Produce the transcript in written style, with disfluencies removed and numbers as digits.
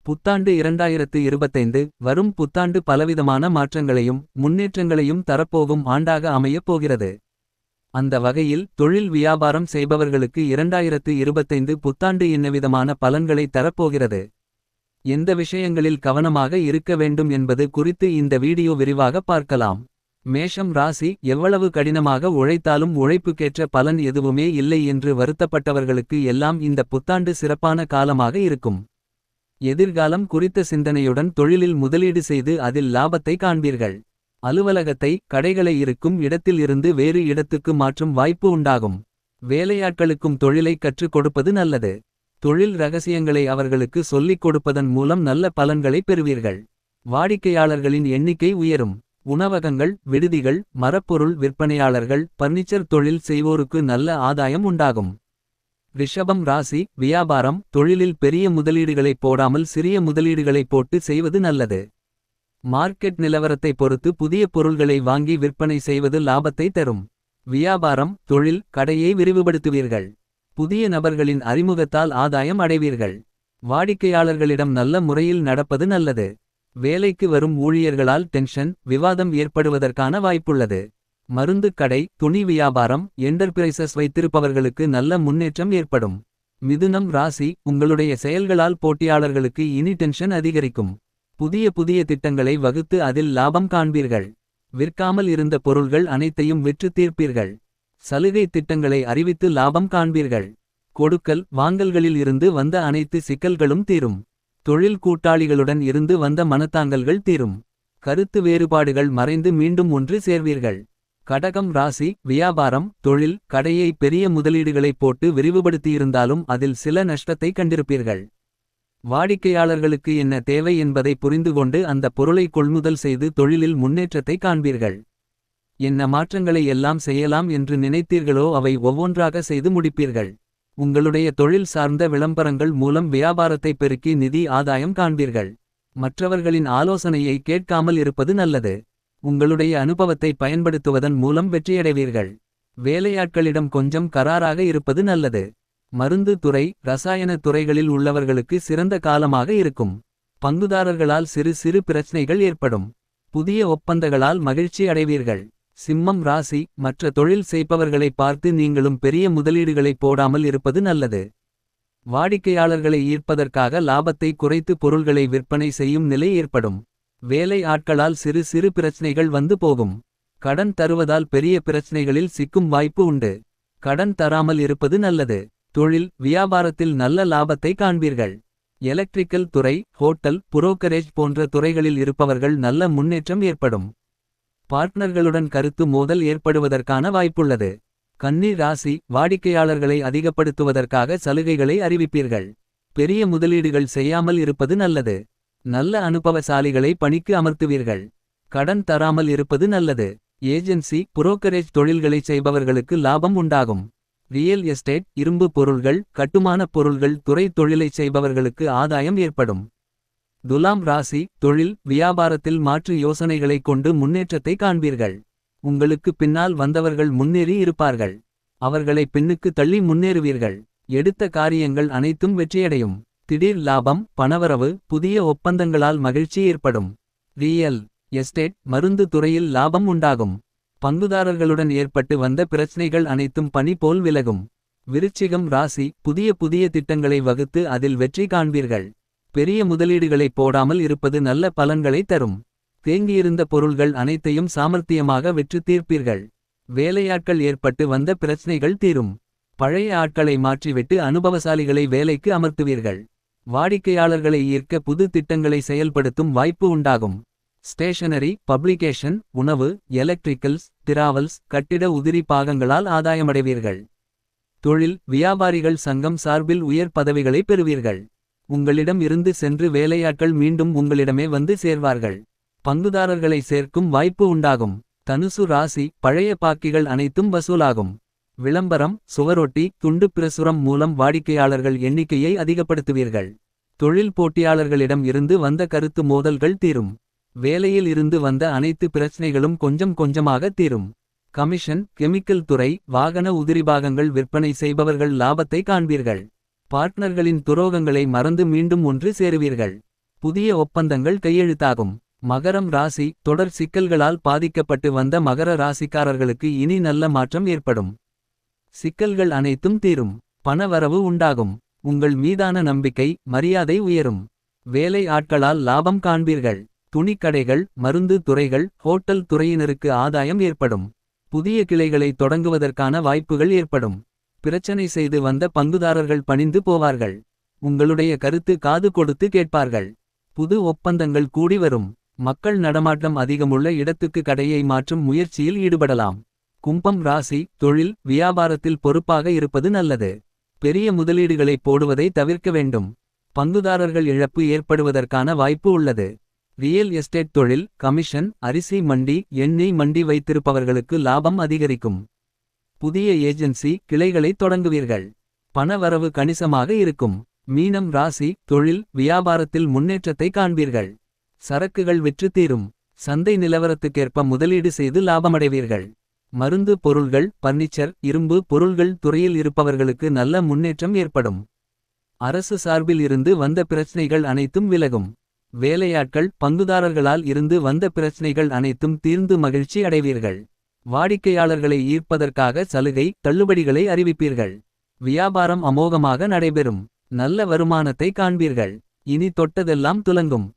புத்தாண்டு 2025 வரும் புத்தாண்டு பலவிதமான மாற்றங்களையும் முன்னேற்றங்களையும் தரப்போகும் ஆண்டாக அமையப் போகிறது. அந்த வகையில் தொழில் வியாபாரம் செய்பவர்களுக்கு 2025 புத்தாண்டு என்னவிதமான பலன்களை தரப்போகிறது. எந்த விஷயங்களில் கவனமாக இருக்க வேண்டும் என்பது குறித்து இந்த வீடியோ விரிவாக பார்க்கலாம். மேஷம் ராசி எவ்வளவு கடினமாக உழைத்தாலும் உழைப்புக்கேற்ற பலன் எதுவுமே இல்லை என்று வருத்தப்பட்டவர்களுக்கு எல்லாம் இந்த புத்தாண்டு சிறப்பான காலமாக இருக்கும். எதிர்காலம் குறித்த சிந்தனையுடன் தொழிலில் முதலீடு செய்து அதில் லாபத்தை காண்பீர்கள். அலுவலகத்தை கடைகளை இருக்கும் இடத்தில் இருந்து வேறு இடத்துக்கு மாற்றும் வாய்ப்பு உண்டாகும். வேலையாட்களுக்கும் தொழிலை கற்றுக் கொடுப்பது நல்லது. தொழில் ரகசியங்களை அவர்களுக்கு சொல்லிக் கொடுப்பதன் மூலம் நல்ல பலன்களை பெறுவீர்கள். வாடிக்கையாளர்களின் எண்ணிக்கை உயரும். உணவகங்கள், விடுதிகள், மரப்பொருள் விற்பனையாளர்கள், பர்னிச்சர் தொழில் செய்வோருக்கு நல்ல ஆதாயம் உண்டாகும். ரிஷபம் ராசி வியாபாரம் தொழிலில் பெரிய முதலீடுகளை போடாமல் சிறிய முதலீடுகளை போட்டு செய்வது நல்லது. மார்க்கெட் நிலவரத்தை பொறுத்து புதிய பொருள்களை வாங்கி விற்பனை செய்வது லாபத்தை தரும். வியாபாரம் தொழில் கடையை விரிவுபடுத்துவீர்கள். புதிய நபர்களின் அறிமுகத்தால் ஆதாயம் அடைவீர்கள். வாடிக்கையாளர்களிடம் நல்ல முறையில் நடப்பது நல்லது. வேலைக்கு வரும் ஊழியர்களால் டென்ஷன் விவாதம் ஏற்படுவதற்கான வாய்ப்புள்ளது. மருந்து கடை துணி வியாபாரம் என்டர்பிரைசஸ் வைத்திருப்பவர்களுக்கு நல்ல முன்னேற்றம் ஏற்படும். மிதுனம் ராசி உங்களுடைய செயல்களால் போட்டியாளர்களுக்கு இனி டென்ஷன் அதிகரிக்கும். புதிய திட்டங்களை வகுத்து அதில் லாபம் காண்பீர்கள். விற்காமல் இருந்த பொருள்கள் அனைத்தையும் விற்று தீர்ப்பீர்கள். சலுகை திட்டங்களை அறிவித்து லாபம் காண்பீர்கள். கொடுக்கல் வாங்கல்களில் இருந்து வந்த அனைத்து சிக்கல்களும் தீரும். தொழில் கூட்டாளிகளுடன் இருந்து வந்த மனத்தாங்கல்கள் தீரும். கருத்து வேறுபாடுகள் மறைந்து மீண்டும் ஒன்று சேர்வீர்கள். கடகம் ராசி வியாபாரம் தொழில் கடையை பெரிய முதலீடுகளை போட்டு விரிவுபடுத்தியிருந்தாலும் அதில் சில நஷ்டத்தை கண்டிருப்பீர்கள். வாடிக்கையாளர்களுக்கு என்ன தேவை என்பதை புரிந்துகொண்டு அந்த பொருளை கொள்முதல் செய்து தொழிலில் முன்னேற்றத்தை காண்பீர்கள். என்ன மாற்றங்களை எல்லாம் செய்யலாம் என்று நினைத்தீர்களோ அவை ஒவ்வொன்றாக செய்து முடிப்பீர்கள். உங்களுடைய தொழில் சார்ந்த விளம்பரங்கள் மூலம் வியாபாரத்தை பெருக்கி நிதி ஆதாயம் காண்பீர்கள். மற்றவர்களின் ஆலோசனையை கேட்காமல் இருப்பது நல்லது. உங்களுடைய அனுபவத்தை பயன்படுத்துவதன் மூலம் வெற்றியடைவீர்கள். வேலையாட்களிடம் கொஞ்சம் கராராக இருப்பது நல்லது. மருந்து துறை ரசாயன துறைகளில் உள்ளவர்களுக்கு சிறந்த காலமாக இருக்கும். பங்குதாரர்களால் சிறு சிறு பிரச்சனைகள் ஏற்படும். புதிய ஒப்பந்தங்களால் மகிழ்ச்சி அடைவீர்கள். சிம்மம் ராசி மற்ற தொழில் செய்பவர்களை பார்த்து நீங்களும் பெரிய முதலீடுகளை போடாமல் இருப்பது நல்லது. வாடிக்கையாளர்களை ஈர்ப்பதற்காக லாபத்தை குறைத்து பொருள்களை விற்பனை செய்யும் நிலை ஏற்படும். வேலை ஆட்களால் சிறு சிறு பிரச்சனைகள் வந்து போகும். கடன் தருவதால் பெரிய பிரச்சனைகளில் சிக்கும் வாய்ப்பு உண்டு. கடன் தராமல் இருப்பது நல்லது. தொழில் வியாபாரத்தில் நல்ல லாபத்தை காண்பீர்கள். எலக்ட்ரிக்கல் துறை ஹோட்டல் புரோக்கரேஜ் போன்ற துறைகளில் இருப்பவர்கள் நல்ல முன்னேற்றம் ஏற்படும். பார்ட்னர்களுடன் கருத்து மோதல் ஏற்படுவதற்கான வாய்ப்புள்ளது. கன்னி ராசி வாடிக்கையாளர்களை அதிகப்படுத்துவதற்காக சலுகைகளை அறிவிப்பீர்கள். பெரிய முதலீடுகள் செய்யாமல் இருப்பது நல்லது. நல்ல அனுபவசாலிகளை பணிக்கு அமர்த்துவீர்கள். கடன் தராமல் இருப்பது நல்லது. ஏஜென்சி புரோக்கரேஜ் தொழில்களை செய்பவர்களுக்கு லாபம் உண்டாகும். ரியல் எஸ்டேட் இரும்பு பொருள்கள் கட்டுமானப் பொருள்கள் துறை தொழிலை செய்பவர்களுக்கு ஆதாயம் ஏற்படும். துலாம் ராசி தொழில் வியாபாரத்தில் மாற்று யோசனைகளைக் கொண்டு முன்னேற்றத்தை காண்பீர்கள். உங்களுக்கு பின்னால் வந்தவர்கள் முன்னேறி இருப்பார்கள். அவர்களை பின்னுக்கு தள்ளி முன்னேறுவீர்கள். எடுத்த காரியங்கள் அனைத்தும் வெற்றியடையும். திடீர் லாபம் பணவரவு புதிய ஒப்பந்தங்களால் மகிழ்ச்சி ஏற்படும். ரியல் எஸ்டேட் மருந்து துறையில் லாபம் உண்டாகும். பங்குதாரர்களுடன் ஏற்பட்டு வந்த பிரச்சனைகள் அனைத்தும் பனி போல் விலகும். விருச்சிகம் ராசி புதிய திட்டங்களை வகுத்து அதில் வெற்றி காண்பீர்கள். பெரிய முதலீடுகளை போடாமல் இருப்பது நல்ல பலன்களை தரும். தேங்கியிருந்த பொருள்கள் அனைத்தையும் சாமர்த்தியமாக விற்று தீர்ப்பீர்கள். வேலையாட்கள் ஏற்பட்டு வந்த பிரச்சனைகள் தீரும். பழைய ஆட்களை மாற்றிவிட்டு அனுபவசாலிகளை வேலைக்கு அமர்த்துவீர்கள். வாடிக்கையாளர்களை ஈர்க்க புது திட்டங்களை செயல்படுத்தும் வாய்ப்பு உண்டாகும். ஸ்டேஷனரி பப்ளிகேஷன் உணவு எலக்ட்ரிக்கல்ஸ் டிராவல்ஸ் கட்டிட உதிரி பாகங்களால் ஆதாயமடைவீர்கள். தொழில் வியாபாரிகள் சங்கம் சார்பில் உயர் பதவிகளை பெறுவீர்கள். உங்களிடம் இருந்து சென்று வேலையாட்கள் மீண்டும் உங்களிடமே வந்து சேர்வார்கள். பங்குதாரர்களை சேர்க்கும் வாய்ப்பு உண்டாகும். தனுசு ராசி பழைய பாக்கிகள் அனைத்தும் வசூலாகும். விளம்பரம் சுவரொட்டி துண்டு பிரசுரம் மூலம் வாடிக்கையாளர்கள் எண்ணிக்கையை அதிகப்படுத்துவீர்கள். தொழில் போட்டியாளர்களிடம் இருந்து வந்த கருத்து மோதல்கள் தீரும். வேலையில் இருந்து வந்த அனைத்து பிரச்சனைகளும் கொஞ்சம் கொஞ்சமாக தீரும். கமிஷன் கெமிக்கல் துறை வாகன உதிரிபாகங்கள் விற்பனை செய்பவர்கள் லாபத்தை காண்பீர்கள். பார்ட்னர்களின் துரோகங்களை மறந்து மீண்டும் ஒன்று சேருவீர்கள். புதிய ஒப்பந்தங்கள் கையெழுத்தாகும். மகரம் ராசி தொடர் சிக்கல்களால் பாதிக்கப்பட்டு வந்த மகர ராசிக்காரர்களுக்கு இனி நல்ல மாற்றம் ஏற்படும். சிக்கல்கள் அனைத்தும் தீரும். பணவரவு உண்டாகும். உங்கள் மீதான நம்பிக்கை மரியாதை உயரும். வேலை ஆட்களால் லாபம் காண்பீர்கள். துணிக்கடைகள் மருந்து துறைகள் ஹோட்டல் துறையினருக்கு ஆதாயம் ஏற்படும். புதிய கிளைகளை தொடங்குவதற்கான வாய்ப்புகள் ஏற்படும். பிரச்சனை செய்து வந்த பங்குதாரர்கள் பணிந்து போவார்கள். உங்களுடைய கருத்து காது கொடுத்து கேட்பார்கள். புது ஒப்பந்தங்கள் கூடி வரும். மக்கள் நடமாட்டம் அதிகமுள்ள இடத்துக்கு கடையை மாற்றும் முயற்சியில் ஈடுபடலாம். கும்பம் ராசி தொழில் வியாபாரத்தில் பொறுப்பாக இருப்பது நல்லது. பெரிய முதலீடுகளை போடுவதை தவிர்க்க வேண்டும். பங்குதாரர்கள் இழப்பு ஏற்படுவதற்கான வாய்ப்பு உள்ளது. ரியல் எஸ்டேட் தொழில் கமிஷன் அரிசி மண்டி எண்ணெய் மண்டி வைத்திருப்பவர்களுக்கு லாபம் அதிகரிக்கும். புதிய ஏஜென்சி கிளைகளை தொடங்குவீர்கள். பணவரவு கணிசமாக இருக்கும். மீனம் ராசி தொழில் வியாபாரத்தில் முன்னேற்றத்தை காண்பீர்கள். சரக்குகள் விற்று தீரும். சந்தை நிலவரத்துக்கேற்ப முதலீடு செய்து லாபமடைவீர்கள். மருந்து பொருள்கள் பர்னிச்சர் இரும்பு பொருள்கள் துறையில் இருப்பவர்களுக்கு நல்ல முன்னேற்றம் ஏற்படும். அரசு சார்பில் இருந்து வந்த பிரச்சனைகள் அனைத்தும் விலகும். வேலையாட்கள் பங்குதாரர்களால் இருந்து வந்த பிரச்சனைகள் அனைத்தும் தீர்ந்து மகிழ்ச்சி அடைவீர்கள். வாடிக்கையாளர்களை ஈர்ப்பதற்காக சலுகை தள்ளுபடிகளை அறிவிப்பீர்கள். வியாபாரம் அமோகமாக நடைபெறும். நல்ல வருமானத்தை காண்பீர்கள். இனி தொட்டதெல்லாம் துலங்கும்.